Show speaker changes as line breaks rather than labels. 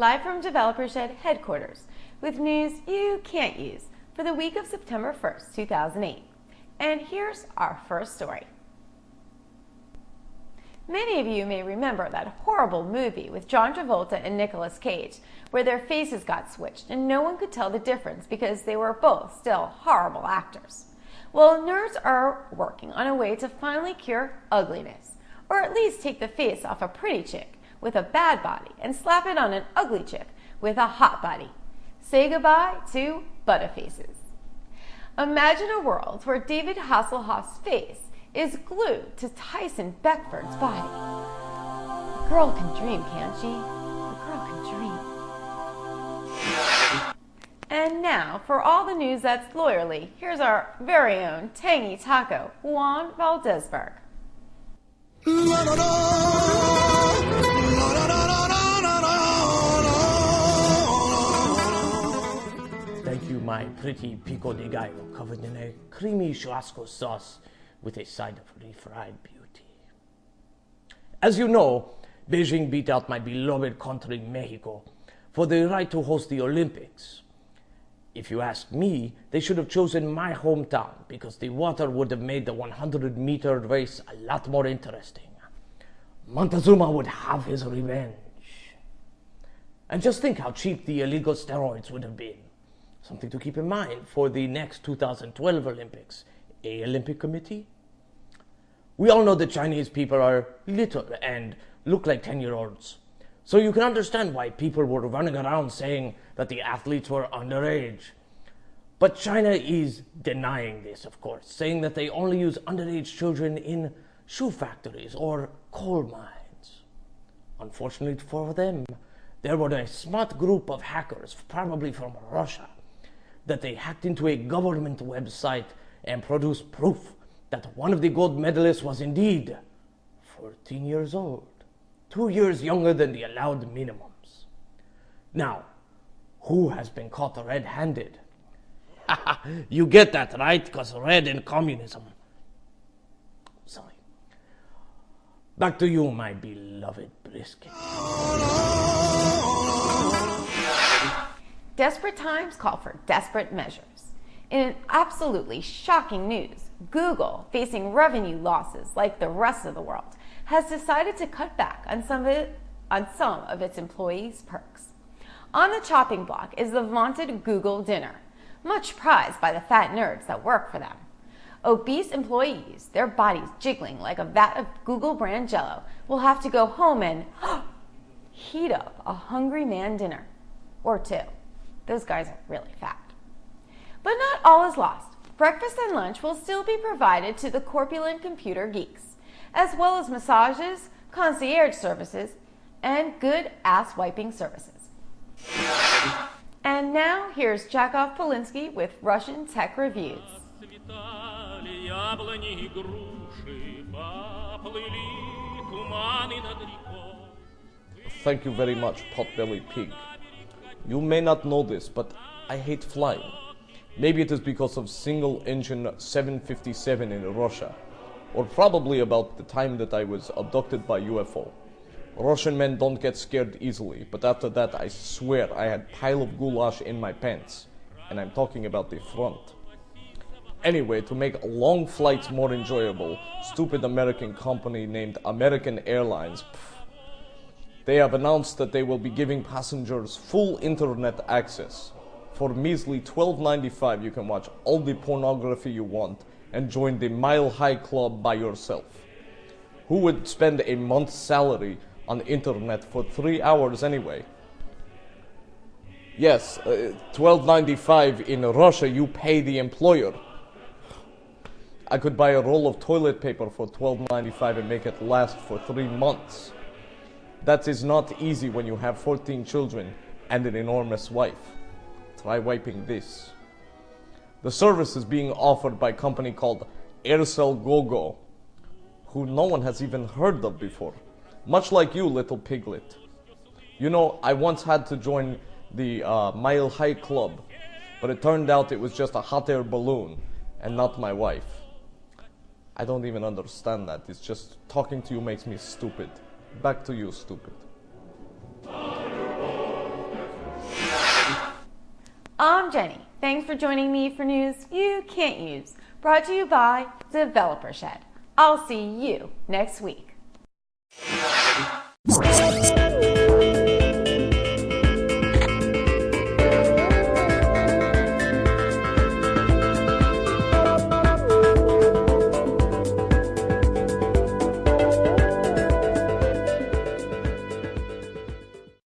live from Developer Shed headquarters with news you can't use for the week of September 1st, 2008. And here's our first story. Many of you may remember that horrible movie with John Travolta and Nicolas Cage, where their faces got switched and no one could tell the difference because they were both still horrible actors. Well, nerds are working on a way to finally cure ugliness, or at least take the face off a pretty chick with a bad body and slap it on an ugly chick with a hot body. Say goodbye to butterfaces. Imagine a world where David Hasselhoff's face is glued to Tyson Beckford's body. A girl can dream, can't she? A girl can dream. And now, for all the news that's lawyerly, here's our very own tangy taco, Juan Valdezberg.
Thank you, my pretty pico de gallo, covered in a creamy churrasco sauce with a side of refried beauty. As you know, Beijing beat out my beloved country, Mexico, for the right to host the Olympics. If you ask me, they should have chosen my hometown because the water would have made the 100-meter race a lot more interesting. Montezuma would have his revenge. And just think how cheap the illegal steroids would have been. Something to keep in mind for the next 2012 Olympics. Olympic Committee? We all know the Chinese people are little and look like 10-year-olds. So you can understand why people were running around saying that the athletes were underage. But China is denying this, of course, saying that they only use underage children in shoe factories or coal mines. Unfortunately for them, there were a smart group of hackers, probably from Russia, that they hacked into a government website and produced proof that one of the gold medalists was indeed 14 years old, 2 years younger than the allowed minimums. Now, who has been caught red-handed? You get that, right? Because red in communism. Sorry. Back to you, my beloved brisket.
Desperate times call for desperate measures. In an absolutely shocking news, Google, facing revenue losses like the rest of the world, has decided to cut back on some of its employees' perks. On the chopping block is the vaunted Google dinner, much prized by the fat nerds that work for them. Obese employees, their bodies jiggling like a vat of Google brand Jell-O, will have to go home and heat up a hungry man dinner. Or two. Those guys are really fat. But not all is lost. Breakfast and lunch will still be provided to the corpulent computer geeks, as well as massages, concierge services, and good ass wiping services. And now here's Jakov Polinsky with Russian Tech Reviews.
Thank you very much, Potbelly Pig. You may not know this, but I hate flying. Maybe it is because of single-engine 757 in Russia, or probably about the time that I was abducted by UFO. Russian men don't get scared easily, but after that I swear I had pile of goulash in my pants, and I'm talking about the front. Anyway, to make long flights more enjoyable, stupid American company named American Airlines, they have announced that they will be giving passengers full internet access. For measly $12.95, you can watch all the pornography you want and join the Mile High Club by yourself. Who would spend a month's salary on internet for 3 hours anyway? Yes, $12.95 in Russia, you pay the employer. I could buy a roll of toilet paper for $12.95 and make it last for 3 months. That is not easy when you have 14 children and an enormous wife. Try wiping this. The service is being offered by a company called Aircel Gogo, who no one has even heard of before. Much like you, little piglet. You know, I once had to join the Mile High Club, but it turned out it was just a hot air balloon and not my wife. I don't even understand that. It's just talking to you makes me stupid. Back to you, stupid.
I'm Jenny. Thanks for joining me for news you can't use. Brought to you by Developer Shed. I'll see you next week.